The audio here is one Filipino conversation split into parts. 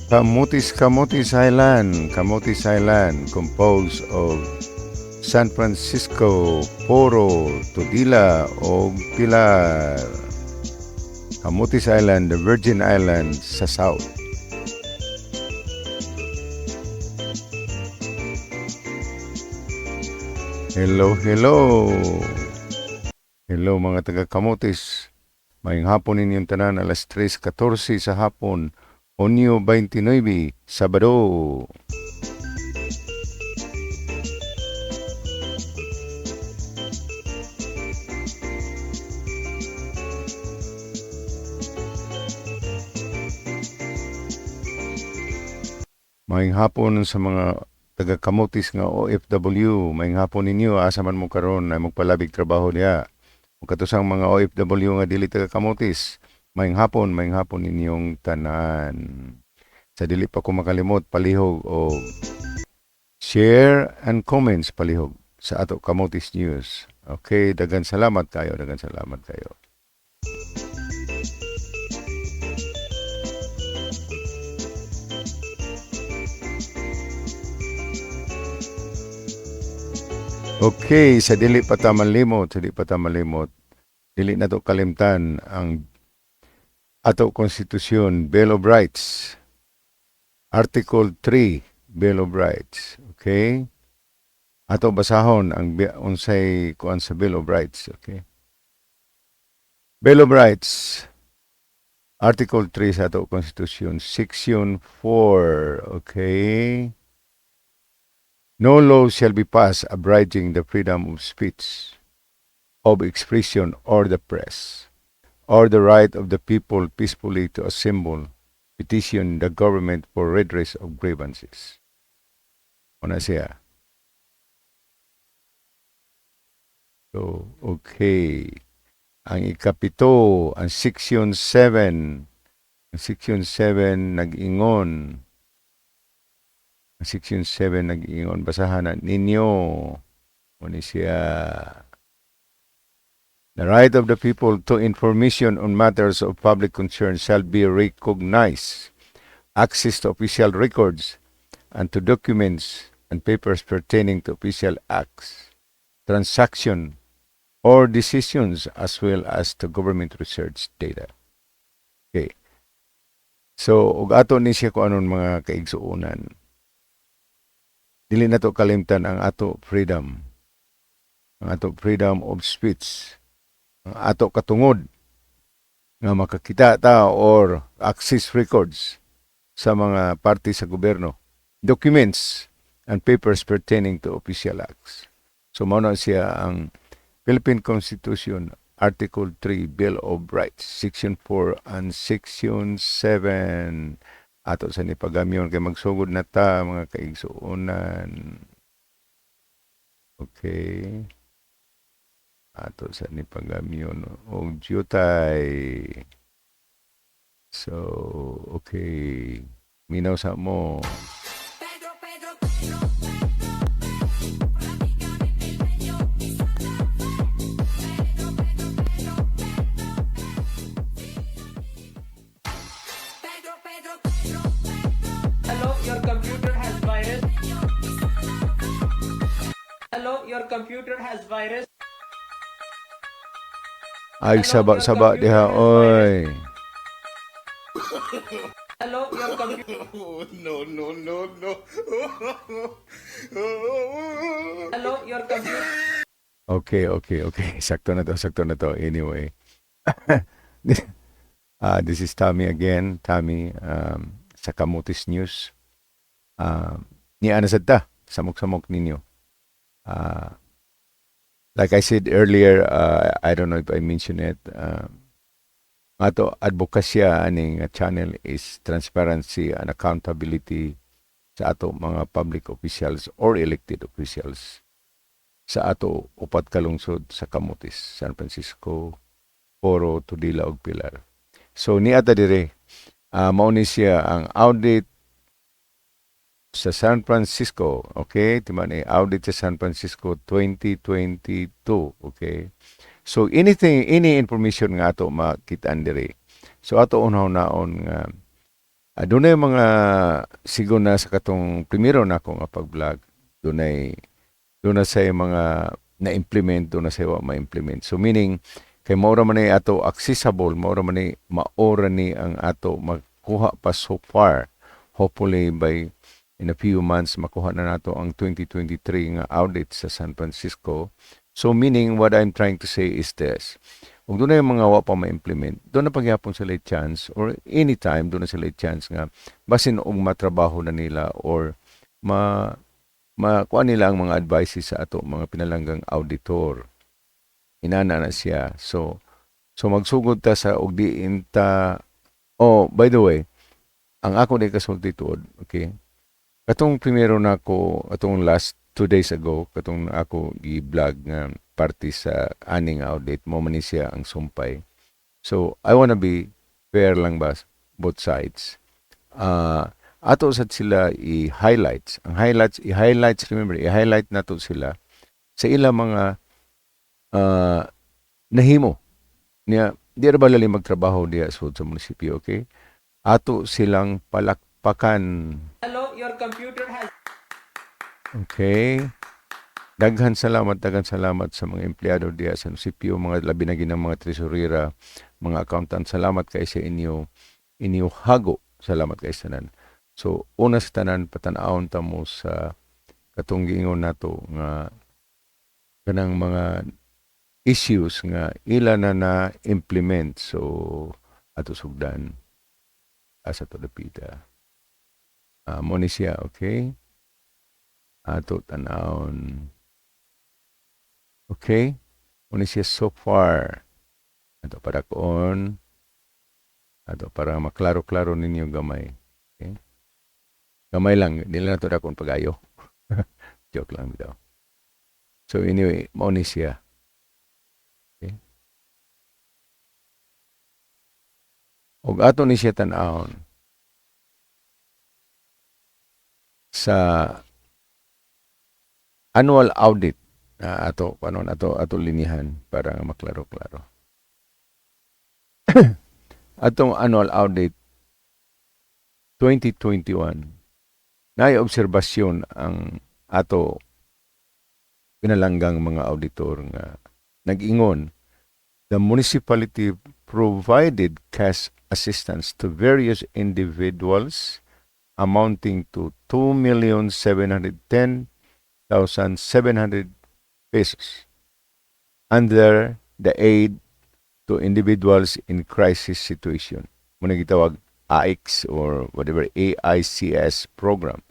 Camotes Island. Camotes Island, composed of San Francisco, Poro, Todila, o Pilar. Camotes Island, the Virgin Islands sa south. Hello, hello. Hello mga taga Camotes. Mayong hapon ninyong tanan, alas 3:14 sa hapon, Hunyo 29, Sabado. Mayong hapon sa mga taga Camotes nga OFW. Mayong hapon ninyo, asa man mo karon ay magpalabig trabaho niya. Katusang mga OFW nga dili taga Camotes. Mayong hapon ninyong tanan. Sa dili pa ko makalimot, palihog o share and comments palihog sa ato Camotes News. Okay, dagan salamat kayo, dagan salamat kayo. Okay, sa dili pa ta malimot, dili na to kalimtan ang ato konstitusyon, Bill of Rights. Article 3, Bill of Rights. Okay? Ato basahon ang unsay kuan sa Bill of Rights. Okay? Bill of Rights. Article 3 sa ato konstitusyon, Section 4. Okay? No law shall be passed abridging the freedom of speech, of expression, or the press, or the right of the people peacefully to assemble, petition the government for redress of grievances. Ano siya? So, okay. Ang ikapito, ang Section 7. Ang Section 7 nag-ingon. Section 7 nag-iingon, basahan na ninyo. Muna siya. The right of the people to information on matters of public concern shall be recognized. Access to official records and to documents and papers pertaining to official acts, transaction, or decisions as well as to government research data. Okay. So, ug ato ni siya kung anon mga kaigsuunan. Dili na to kalimtan ang ato freedom. Ang ato freedom of speech. Ang ato katungod nga makakita ta or access records sa mga party sa gobyerno. Documents and papers pertaining to official acts. So mao na siya ang Philippine Constitution, Article 3, Bill of Rights, Section 4 and Section 7. Ato sa nipagamyon kay magsugod na ta mga kaigsuonan. Okay. Ato sa nipagamyon og jutay. So, okay. Minaw sa mo. Your computer has virus. Hello, your computer has virus. Ay, Hello, saba-saba your diha, computer has oy. Hello, your computer. No. Hello, your computer. Okay. Sakto na to. Anyway. This is Tommy again. Tommy, sa Camotes News. Ni anasad ta, samok-samok ninyo. Like I said earlier, I don't know if I mentioned it, ato advokasya aning channel is transparency and accountability sa ato mga public officials or elected officials sa ato upat ka lungsod sa Camotes, San Francisco, Poro, Tudela ug Pilar. So niata dire, mao ni siya ang audit sa San Francisco, okay? Timan audit sa San Francisco 2022, okay? So any information nga ato makitaan dire. So ato unaw naon nga Doon ay mga siguro na sa katong primero na ako nga pag-vlog. Doon na sa mga na-implement, doon na sa wa ma-implement. So meaning, kay maura man ay ato accessible, maura man ay maura ni ang ato makuha pa so far. Hopefully by in a few months makuha na nato ang 2023 nga audit sa San Francisco. So meaning what I'm trying to say is this. Kung doon na yung mga wa pa ma-implement, doon na pagyapon sila chance or anytime doon na sila chance nga basin og matrabaho na nila or makuha nila ang mga advices sa ato mga pinalanggang auditor. Inana na siya. So magsugod ta sa og diin ta. Oh, by the way, ang ako ni kasultitude, okay? Katong primero na ako, atong last 2 days ago, katong ako gi-vlog nga parte sa aning audit, mo man ni siya ang sumpay. So, I wanna be fair lang ba, both sides. Ato sad sila i-highlights. Ang i-highlights, remember, i-highlight nato sila sa ilang mga nahimo. Niya, di ba lali magtrabaho diya sa munisipyo, okay? Ato silang palakpakan. Hello, your computer has Okay. Daghan salamat sa mga empleyado diya sa munisipyo, mga labi na ginang mga tresurera, mga accountant. Salamat kay sa inyo hago. Salamat kay tanan. So, una sa tanan, patanawon ta mo sa katong giingon nato nga kanang mga issues nga ila na implement. So, ato sugdan asa to dapita. Mo ni siya, okay? Ato tanawon. Okay? Mo ni siya so far. Ato para koon. Ato para maklaro-klaro ninyo gamay. Okay? Gamay lang, nila na to dakon pagayo. Joke lang daw. So anyway, mo ni siya. Okay? Og ato ni siya tan-awon sa annual audit ato linihan para maklaro-klaro. Atong annual audit 2021 naay obserbasyon ang ato pinalanggang mga auditor nga nag-ingon the municipality provided cash assistance to various individuals amounting to 2,710,700 pesos under the aid to individuals in crisis situation. Muna gitawag AICS or whatever AICS program.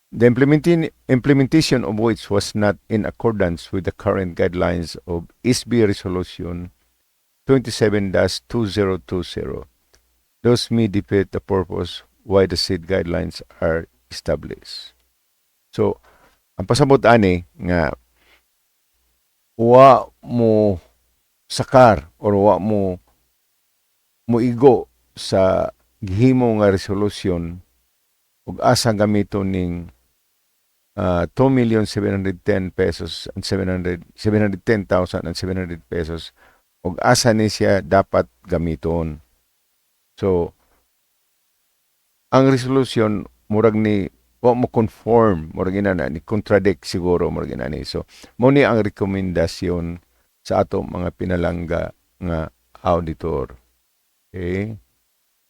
The implementation of which was not in accordance with the current guidelines of SB Resolution 27-2020. Those may defeat the purpose why the said guidelines are established. So, ang pasabot ani nga wa mo sakar or wa mo igo sa gihimo nga resolution ug asa gamiton ning 2,710,000 pesos and 710,000 and 700 pesos ug asa ni siya dapat gamiton. So ang resolution murag ni wa mo conform, murag ina ni contradict siguro murag ina ni. So mo ni ang rekomendasyon sa ato mga pinalangga nga auditor. Okay?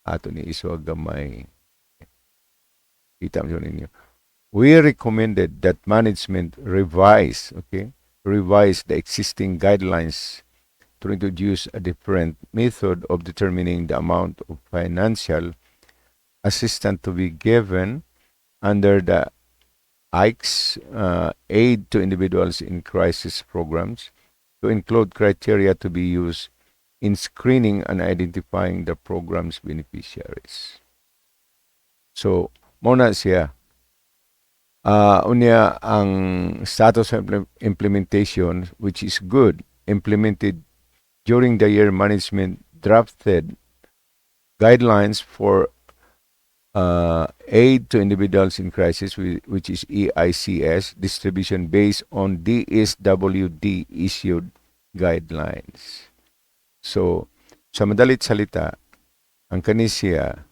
Ato ni isog gamay. Kita mo ninyo. We recommended that management revise the existing guidelines to introduce a different method of determining the amount of financial assistance to be given under the AICS aid to individuals in crisis programs to include criteria to be used in screening and identifying the program's beneficiaries. So, muna siya. Unya ang status of implementation, which is good, implemented during the year management drafted guidelines for aid to individuals in crisis, which is EICS, distribution based on DSWD issued guidelines. So sa madalit salita, ang kanisya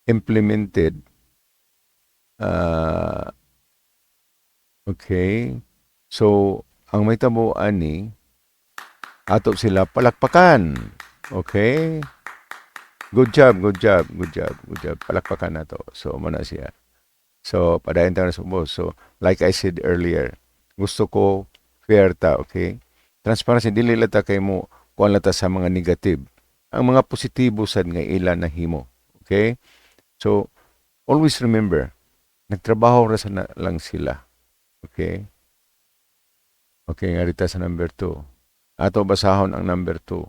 implemented okay. So, ang may tabuan ni ato sila palakpakan. Okay? Good job, good job, good job, good job. Palakpakan na to. So, muna siya. So, padayon tayo sa boss. So, like I said earlier, gusto ko fair ta, okay? Transparency, dili lata kay mo kuan lata sa mga negative. Ang mga positibo sad nga ila na himo. Okay? So, always remember, nagtrabaho ra sa lang sila. Okay? Okay, nga rita sa number 2. Ato basahon ang number 2.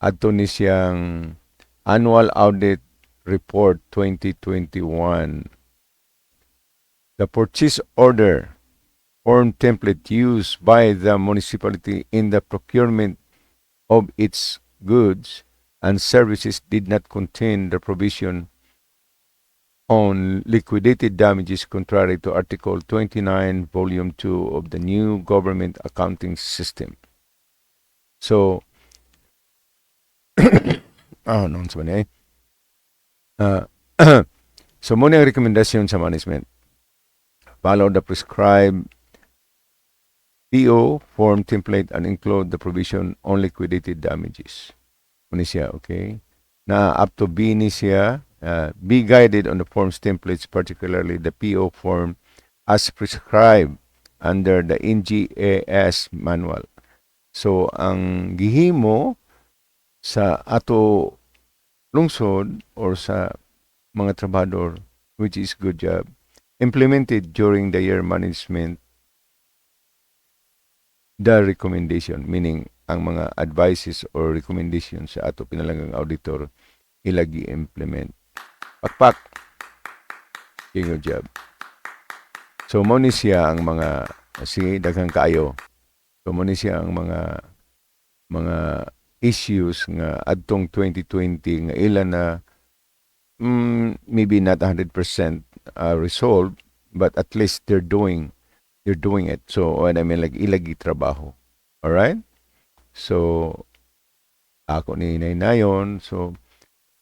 Adto ni siyang Annual Audit Report 2021. The purchase order form template used by the municipality in the procurement of its goods and services did not contain the provision on liquidated damages contrary to Article 29, Volume 2 of the new government accounting system. So, noon sa manay. So, muna ang rekomendasyon sa management. Follow the prescribed PO form template and include the provision on liquidated damages. Muna siya, okay? Na up to B ni siya, be guided on the forms templates, particularly the PO form as prescribed under the NGAS manual. So, ang gihimo sa ato lungsod or sa mga trabador, which is good job, implemented during the year management the recommendation, meaning ang mga advices or recommendations sa ato pinalangang auditor ilagi implement. Pakpak. Good job. So, mo ni siya ang mga, sige, daghang kaayo. So, mo ni siya ang mga issues nga adtong 2020 nga ilan na maybe not 100% resolved, but at least they're doing it. So, what I mean, like, ilagi trabaho. Alright? So, ako ni Nayon. So,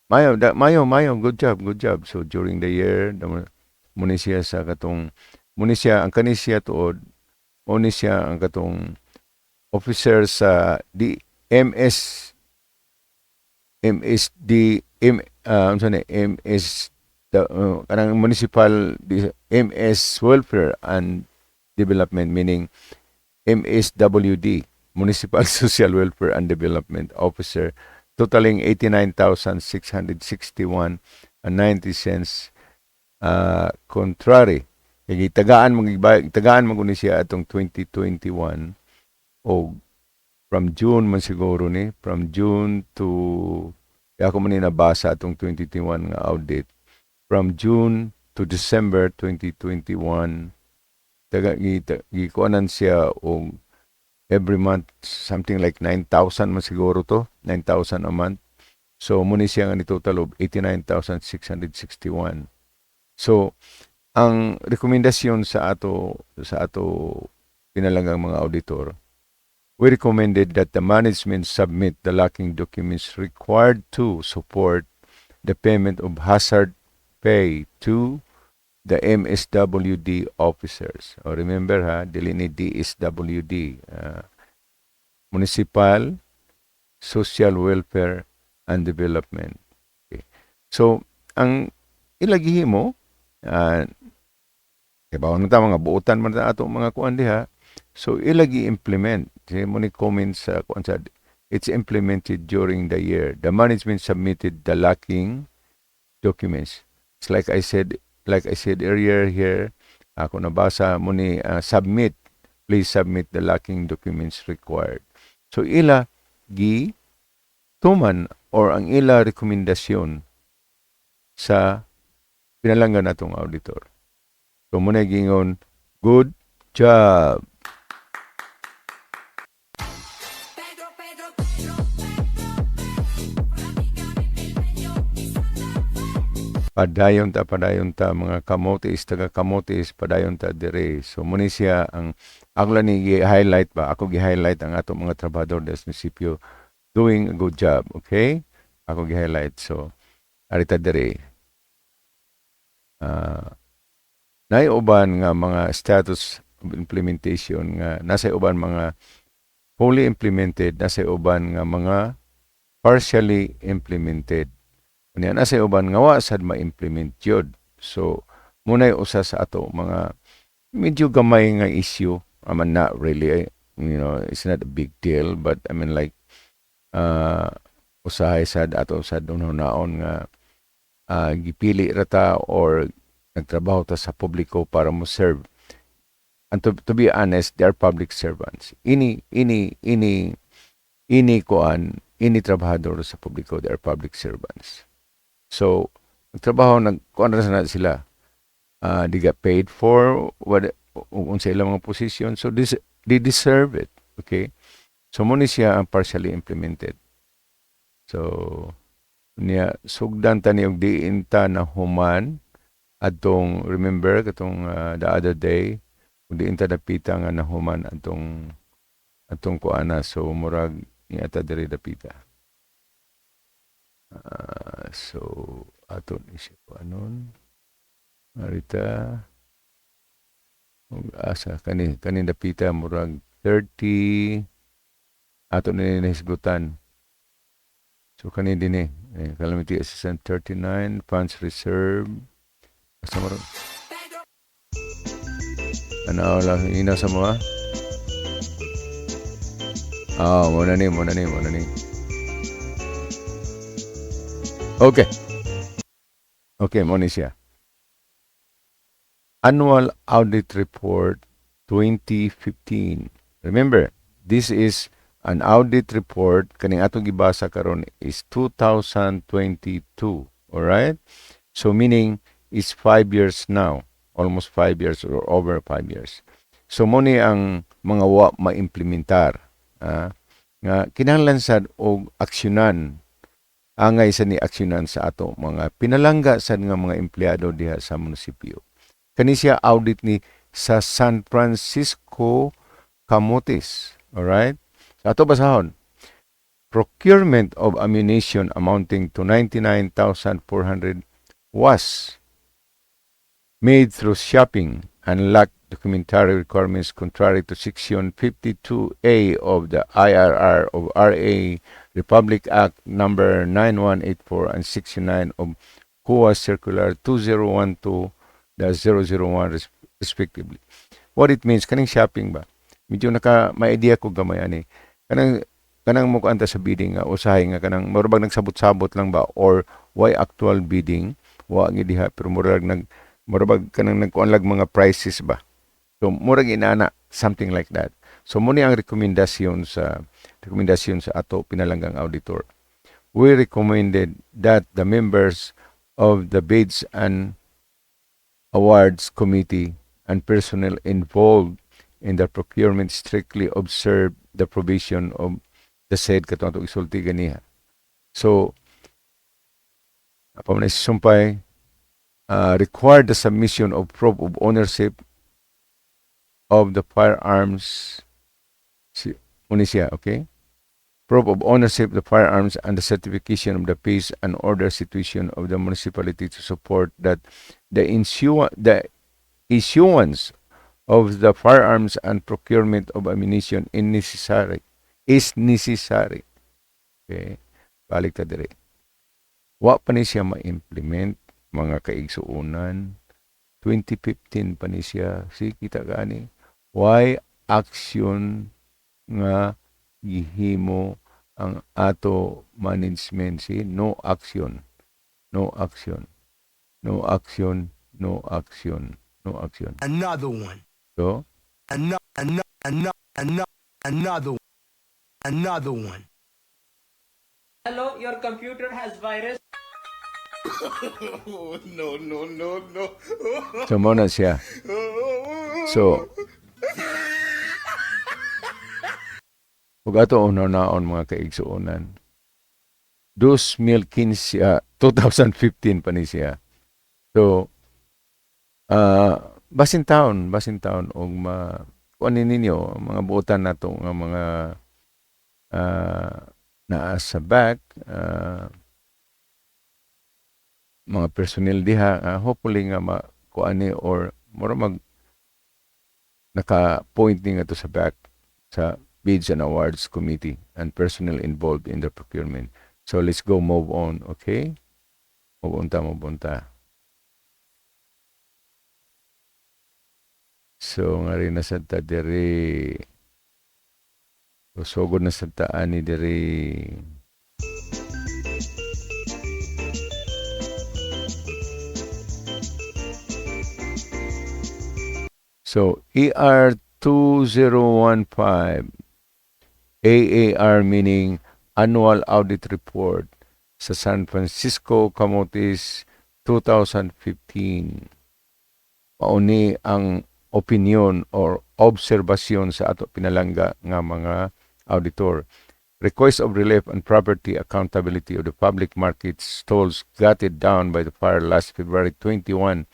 Mayo, good job. So, during the year, muna siya sa katong, ang kanisya tuod, muna siya ang katong officer sa kanang municipal MS Welfare and Development, meaning MSWD, Municipal Social Welfare and Development Officer, totaling 89,661 and 90 cents contrary. Kaya tagaan mo siya atong 2021 o from June man siguro ni, from June to, kaya ako man nabasa atong 2021 nga audit, from June to December 2021, gikuanan siya o every month, something like 9,000 man siguro to, 9,000 a month. So, muna siya nga ni total of 89,661. So, ang rekomendasyon sa ato pinalangang mga auditor, we recommended that the management submit the lacking documents required to support the payment of hazard pay to the MSWD officers. O remember dili ni DSWD, Municipal Social Welfare and Development. Okay. So, ang ilagi mo, kaya mga buutan man na ato mga kuan diha, so ilagi implement. Kasi mo ni comments sa kuan sa, it's implemented during the year. The management submitted the lacking documents. It's like I said earlier here, ako nabasa mo ni please submit the lacking documents required. So, ila tuman or ang ila rekomendasyon sa pinalanggan natong auditor. So, muna gingon, good job. Padayon ta mga kamotes, taga kamotes, padayon ta dire. So muni siya ang akla ni gi-highlight ba, ako gi-highlight ang ato mga trabahador des munisipyo doing a good job. Okay? Ako gi-highlight. So, arita dere. Naiuban nga mga status of implementation nga nasa uban mga fully implemented, nasa uban nga mga partially implemented. Unya nasa uban nga wa sad ma-implement yun. So, muna'y usa sa ato mga medyo gamay nga issue. I mean, not really, it's not a big deal, but I mean like, usahay sad ato sad naon nga gipili rata or nagtrabaho ta sa publiko para mo serve. And to be honest, they are public servants. Ini trabahador sa publiko, they are public servants. So, nagtrabaho, kuan ra na sila. They got paid for what unsa ilang mga position. So, they deserve it. Okay? So, muna siya ang partially implemented. So, niya, sugdan ta niyong diinta na human atong, remember, katong the other day, kung diinta napita nga na human atong kuana. So, murag niya ta diri napita. So, ato ni siya kuanon. Marita, asa, kanin napita, murag 30, ato ni nahisgutan. So, kanin din Calamity Assistant 39, Funds Reserve. Asa mo rin? Ano lang, ina sa mga? Muna ni. Okay, muna siya. Annual Audit Report 2015. Remember, this is an audit report. Kaning atong gibasa karon is 2022. Alright? So, meaning, is 5 years now. Almost 5 years or over 5 years. So, muna ang mga wa ma-implementar. Nga, kinahanglan sad og aksyonan. Angay sa ni aksyonan sa ato mga pinalangga sad nga mga empleyado diha sa munisipyo. Kani siya audit ni sa San Francisco Camotes. Alright? Sa ato basahon. Procurement of ammunition amounting to 99,400 was made through shopping and lacked documentary requirements contrary to Section 52A of the IRR of RA Republic Act number 9184 and 69 of COA Circular 2012-001 respectively. What it means, kaning shopping ba? Medyo may idea ko gamay ani. Kanang mo anta sa bidding nga usahay nga kanang murag nagsabot-sabot lang ba or why actual bidding wa nga diha pero murag kanang nagkuanlag mga prices ba. So murag inana something like that. So muni ang rekomendasyon sa ato pinalanggang auditor. We recommended that the members of the Bids and Awards Committee and personnel involved in the procurement strictly observe the provision of the said katong isulti ganiha. So apa man sumpay required the submission of proof of ownership of the firearms, Unisya, okay? Proof of ownership of the firearms and the certification of the peace and order situation of the municipality to support that the issuance of the firearms and procurement of ammunition is necessary. Okay? Balik ta dire. Wa pa ni siya ma-implement mga kaigsuunan. 2015 pa ni siya. Kita gani. Why action nga gihimo ang ato management no action. Another one. So Another one. Hello, your computer has virus. No. so mo na siya. So ug ato una-naon mga kaigsuonan. 2015 pa ni siya. So basin taon og kuanin ninyo mga buotan nato nga mga naa sa back, mga personnel diha, hopefully nga makuani or mura mag naka-point ni nga to sa back sa Bids and Awards Committee and personnel involved in the procurement. So let's go move on, okay? Move on ta. So nga rin na sa ta diri. Sugod na sa ta ani diri. So ER 2015 AAR meaning Annual Audit Report sa San Francisco Camotes 2015. Mauni ang opinion or obserbasyon sa ato pinalangga nga mga auditor. Request of relief and property accountability of the public market stalls gutted down by the fire last February 21,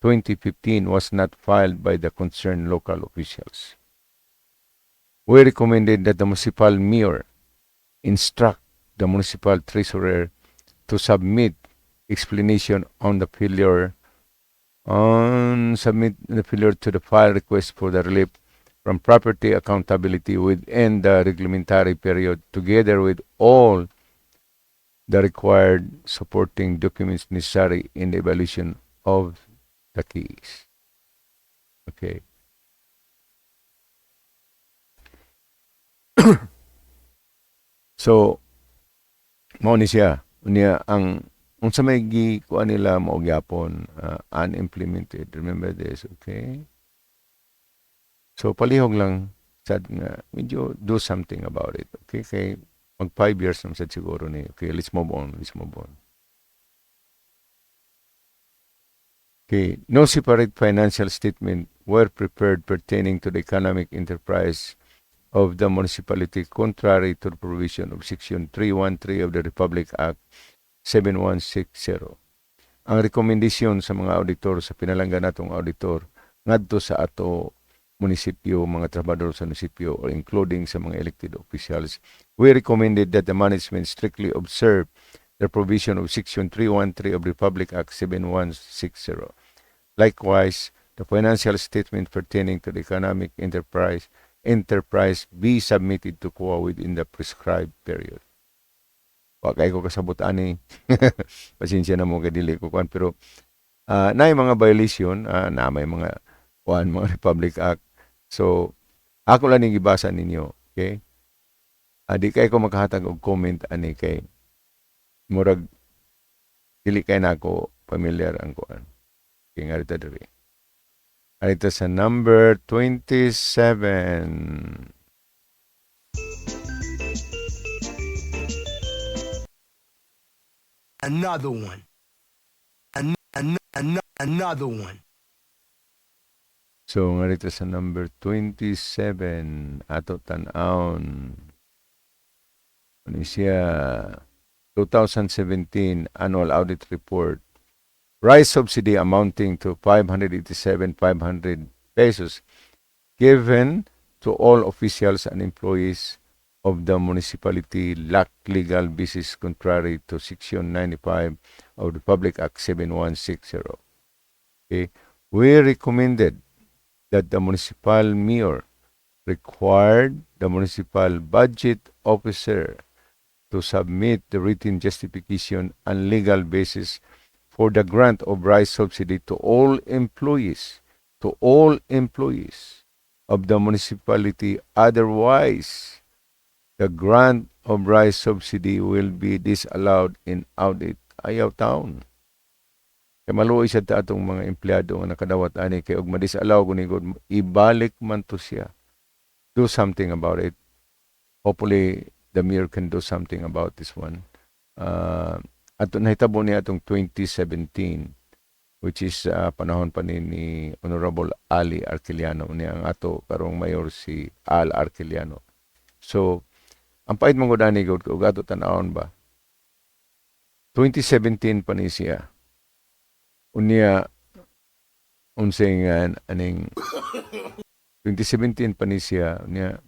2015 was not filed by the concerned local officials. We recommended that the municipal mayor instruct the municipal treasurer to submit explanation on the failure to the file request for the relief from property accountability within the reglementary period together with all the required supporting documents necessary in the evaluation of the case. Okay. So, mao ni siya. Unya ang unsa may gikuan nila mao gyapon unimplemented. Remember this, okay? So palihog lang sad nga medyo do something about it. Okay? Kay mag 5 years na sad siguro ni. Okay, let's move on. Okay, no separate financial statement were prepared pertaining to the economic enterprise of the municipality contrary to the provision of Section 313 of the Republic Act 7160. Ang rekomendasyon sa mga auditor sa pinalangga natong auditor ngadto sa ato munisipyo, mga trabahador sa munisipyo or including sa mga elected officials, we recommended that the management strictly observe the provision of Section 313 of Republic Act 7160. Likewise, the financial statement pertaining to the economic enterprise be submitted to COA within the prescribed period. Wakay ko kasabot ani. Pasensya na mo kay dili ko kuan pero na mga violation na may mga mga Republic Act. So ako lang ning gibasa ninyo, okay? Di kay ko makahatag og comment ani kay murag dili kay nako familiar ang kuan. Kay nga rita diri. Ito sa number 27. Another one. Another one. So, nga rito sa number 27, ato tan-aon. Ano siya? 2017 Annual Audit Report. Rice subsidy amounting to 587,500 pesos given to all officials and employees of the municipality lack legal basis contrary to Section 95 of the Public Act 7160. Okay. We recommended that the municipal mayor required the municipal budget officer to submit the written justification and legal basis for the grant of rice subsidy to all employees of the municipality. Otherwise, the grant of rice subsidy will be disallowed in audit. Ayaw taon. Kaya maluoy siya ta atong mga empleyado nga nakadawat ani kay og ma-disallow kunigod ibalik man to siya. Do something about it. Hopefully, the mayor can do something about this one. Ato nahitabo niya atong 2017 which is panahon pa ni Honorable Ali Arquiliano niya ang ato karong mayor si Al Arquiliano. So ang pait mong gudani gud ug ato tan-awon ba 2017 pa ni siya unya unsay nga aning 2017 pa ni siya unya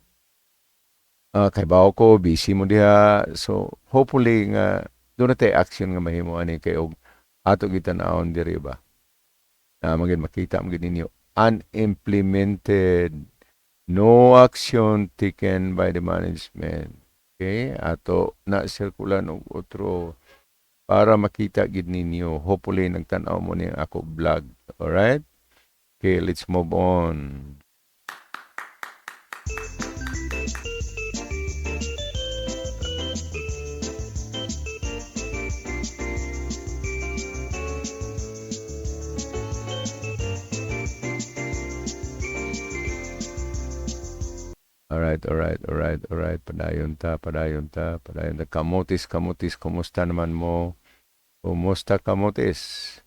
kay bawo ko busy mo diha. So hopefully nga doon na tayo action nga mahimo ani kay og ato gitan-awon diri ba. Magin makita mo ninyo unimplemented, no action taken by the management. Okay, ato na sirkulan og otro para makita gid ninyo. Hopefully nagtan-aw mo ni ako vlog. Alright? Okay, let's move on. Alright. Padayon ta. Kamutis, kumusta naman mo? Kumusta kamutis?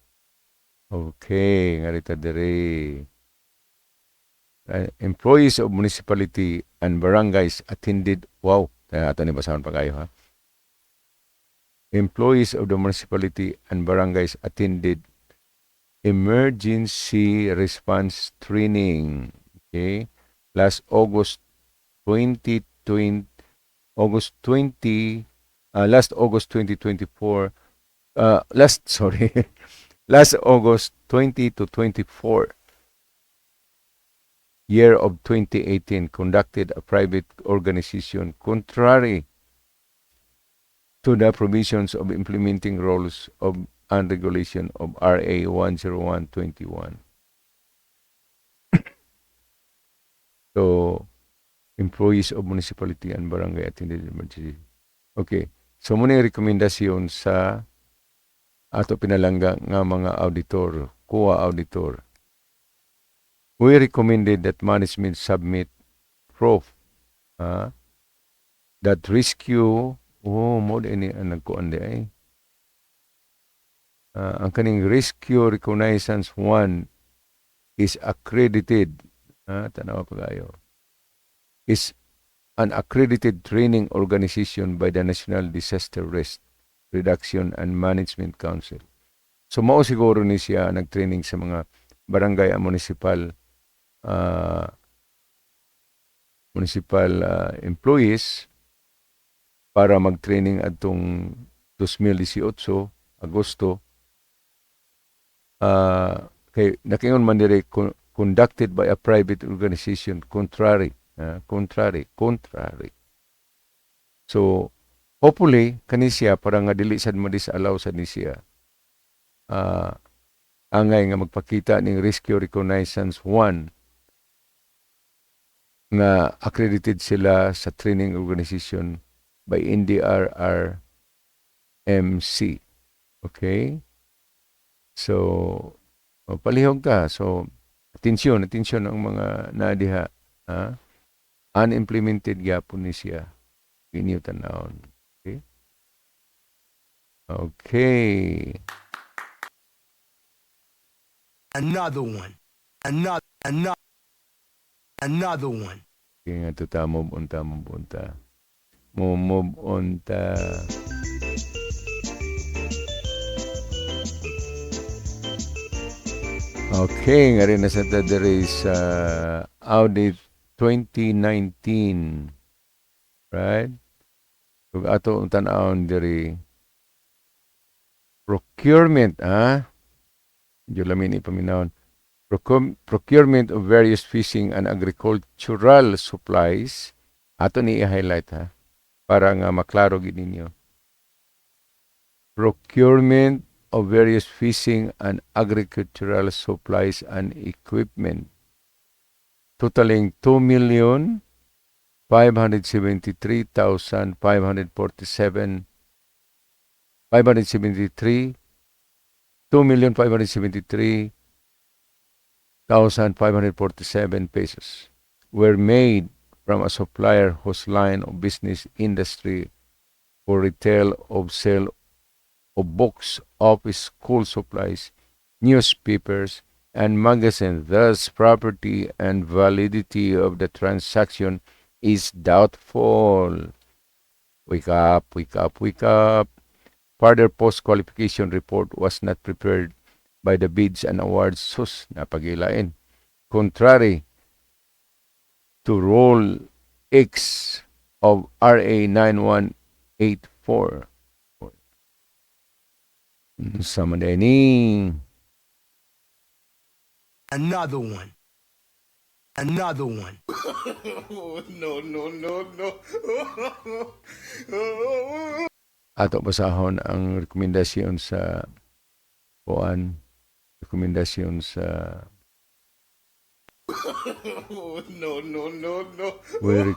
Okay, ngarita diri. Employees of municipality and barangays attended, wow, ato ni basahan pa kayo ha. Employees of the municipality and barangays attended emergency response training. Okay, last August 2020, last August 2024, last August 20 to 24, year of 2018, conducted a private organization contrary to the provisions of implementing rules of and regulation of RA 101/21. So, employees of municipality and barangay attended emergency. Okay. So, muna yung rekomendasyon sa ato pinalangga nga mga auditor, COA auditor. We recommended that management submit proof that rescue, mo din ang nagkuan di ay. Ang kaning rescue reconnaissance 1 is accredited. Tanawa pa kayo. Is an accredited training organization by the National Disaster Risk Reduction and Management Council. So mao siguro ni siya nagtraining sa mga barangay at municipal employees para mag-training atong 2018 Agosto. Kay nakingon man dire conducted by a private organization contrary. So hopefully kani siya para nga dili sad madisalaw sa ni siya. Angay nga magpakita ning rescue reconnaissance 1 nga accredited sila sa training organization by NDRRMC. Okay? So, palihog ta. So, atensyon ang mga nadiha. Unimplemented gyapon ni siya. Inyo tanawon. Okay? Okay. Another one. Another one. Okay nga to move on ta. Move on ta. Okay, nga rin nasa there is audit 2019. Right? Kung ato ang tanawon diri procurement, Medyo lamin ipaminawon. Procurement of various fishing and agricultural supplies. Ato ni i-highlight para nga maklaro gid ninyo. Procurement of various fishing and agricultural supplies and equipment totaling 2,573,547 pesos were made from a supplier whose line of business industry for retail of sale of books, office, school supplies, newspapers, and magazines. Thus, property and validity of the transaction is doubtful. Wake up. Further post-qualification report was not prepared by the bids and awards napagilain. Contrary to Rule X of RA 9184. Sama ni. Another one. Another one. Oh, no, no, no, no. Ato basahon ang rekomendasyon sa kuan, rekomendasyon sa Oh, no, no, no, no. we,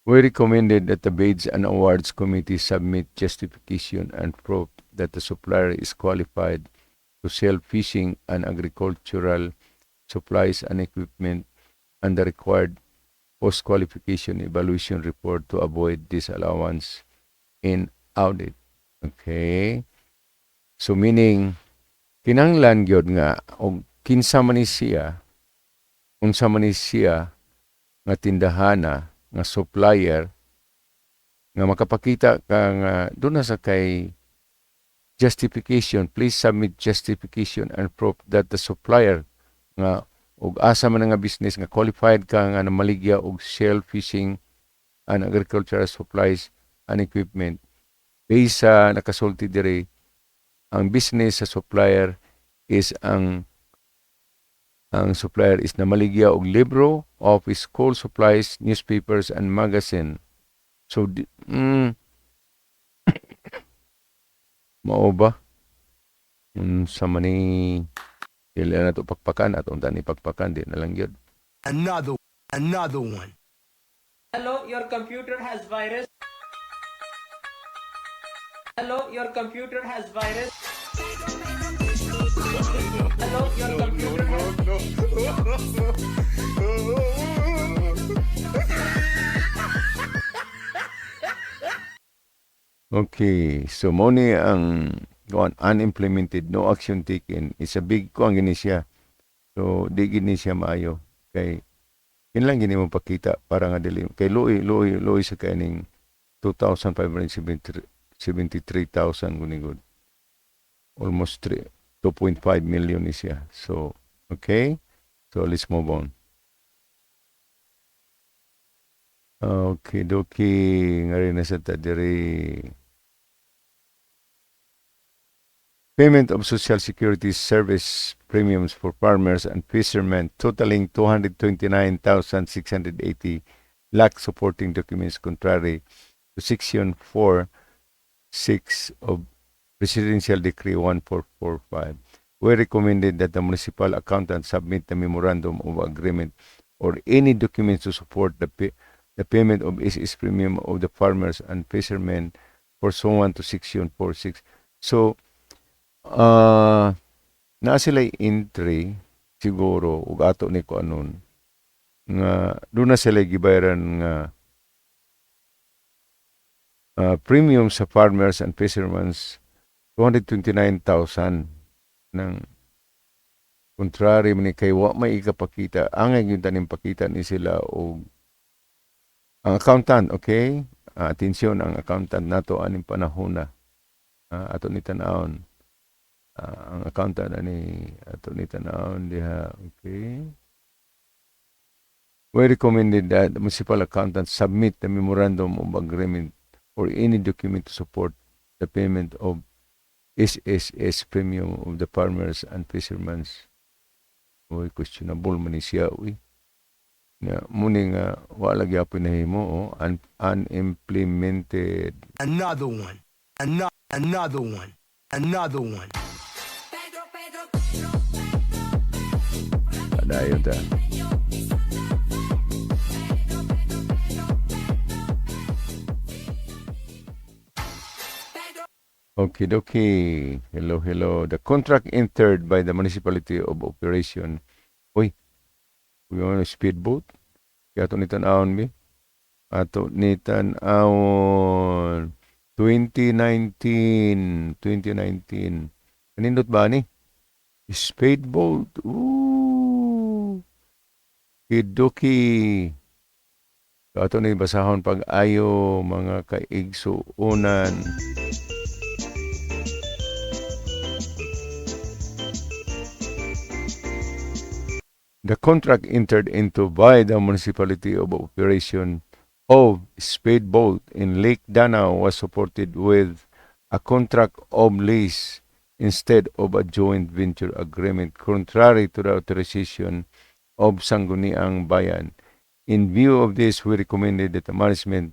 we recommended that the Bids and Awards Committee submit justification and proof that the supplier is qualified to sell fishing and agricultural supplies and equipment and the required post-qualification evaluation report to avoid disallowance in audit. Okay? So meaning, kinahanglan gyud nga og kinsa man ni siya, unsa man ni siya nga tindahana, nga supplier, nga makapakita ka nga doon na sa kay justification, please submit justification and proof that the supplier nga og asa man nga business nga qualified ka nga namaligya og shell fishing and agricultural supplies and equipment based sa nakasulti diri ang business sa supplier is ang supplier is namaligya og libro, office school supplies, newspapers and magazine. So mao ba sa mani dili na to pakpakan atong tani pakpakan di na lang gyud. Another one. Hello, your computer has virus. Hello, your computer has virus. Hello, your computer has Okay, so mo ni ang unimplemented, no action taken is a big ko ang gini siya. So di gini siya maayo kay kinlang gini mo pakita para nga dili kay luoy sa kaning 2,573,000 gunigod. Almost 2.5 million is siya. So okay, so let's move on. Okay, doki nga rin na sa tadiri. Payment of Social Security Service premiums for farmers and fishermen totaling 229,680 lack supporting documents contrary to Section 4(6) of Presidential Decree 1445. We recommended that the municipal accountant submit the memorandum of agreement or any documents to support the payment of SS premium of the farmers and fishermen pursuant to Section 4(6). So, na sila entry siguro ug ato ni ko anon nga doon na sila gibayaran nga premium sa farmers and fishermen 229,000 ng contrary man kay wa may ikapakita ang yung tanim pakita ni sila og ang accountant, okay? Atensyon ang accountant nato aning panahon na ato ni tanawon. Ang accountant ani ato ni tanawon diha, okay? We recommended that the municipal accountant submit the memorandum of agreement or any document to support the payment of SSS premium of the farmers and fishermen. Uy, questionable man ni siya, uy. Muni nga, wala gyapon nahimo, unimplemented. Another one. Another one. Adayon ta. Okay, dokie. Hello. The contract entered by the municipality of operation. Uy, we want a speedboat? Kaya ito ni tanawon, mi? Ato ni tanawon. 2019. Kanindot ba ni? Speedboat. Ooh. Kidoki. Ato ni basahon pag-ayo mga kaigsuunan. The contract entered into by the municipality of operation of speedboat in Lake Danau was supported with a contract of lease instead of a joint venture agreement, contrary to the authorization of Sangguniang Bayan. In view of this, we recommended that the management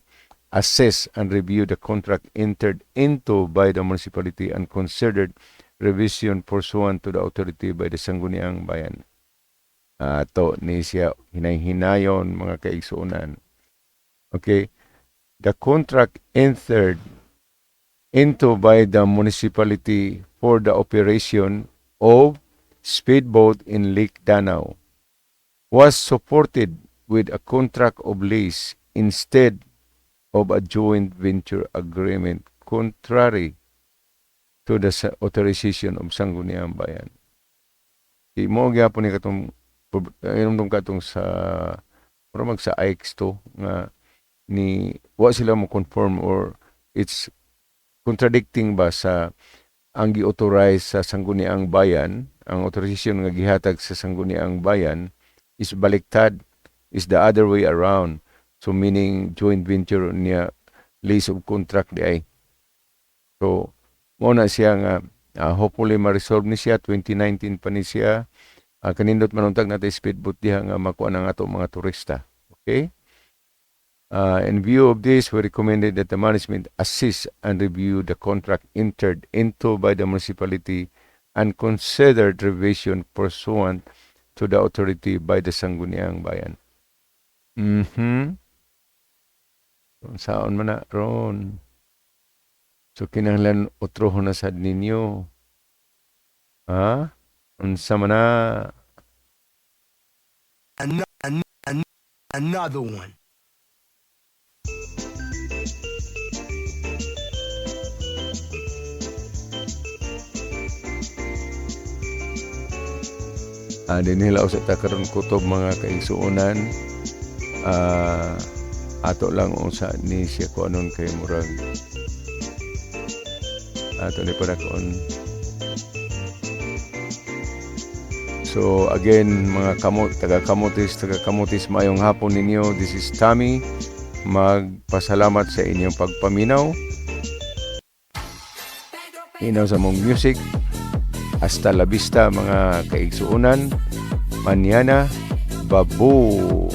assess and review the contract entered into by the municipality and considered revision pursuant to the authority by the Sangguniang Bayan. To ni siya hinay-hinayon mga kaigsuonan. Okay, the contract entered into by the municipality for the operation of speedboat in Lake Danau was supported with a contract of lease instead of a joint venture agreement, contrary to the authorization of Sangguniang Bayan. Mo gyapon ni katong inumdum katong sa mag sa AIX to nga ni wa sila mo conform or it's contradicting ba sa ang gi-authorize sa Sangguniang Bayan, ang authorization nga gihatag sa Sangguniang Bayan is baliktad, is the other way around. So meaning joint venture niya lease of contract di ay. So mo na siya nga hopefully ma-resolve ni siya 2019 pa ni siya. Kanindot manuntag natin speedboat diha nga makuha ng ato mga turista. Okay? In view of this, we recommended that the management assist and review the contract entered into by the municipality and considered revision pursuant to the authority by the Sangguniang Bayan. Saan man na ron? So kinahanglan utrohon na sad ninyo. Unsa man na? Another one. Dinilaw sa takaron kutob mga kaigsuonan. Ato lang unsa ni siya ko anon kay murag. Ato ni para kon. So again, mga taga-kamutis, mayong hapon ninyo. This is Tommy. Magpasalamat sa inyong pagpaminaw. Hinaw sa mong music. Hasta la vista mga kaigsuunan. Mañana, babu.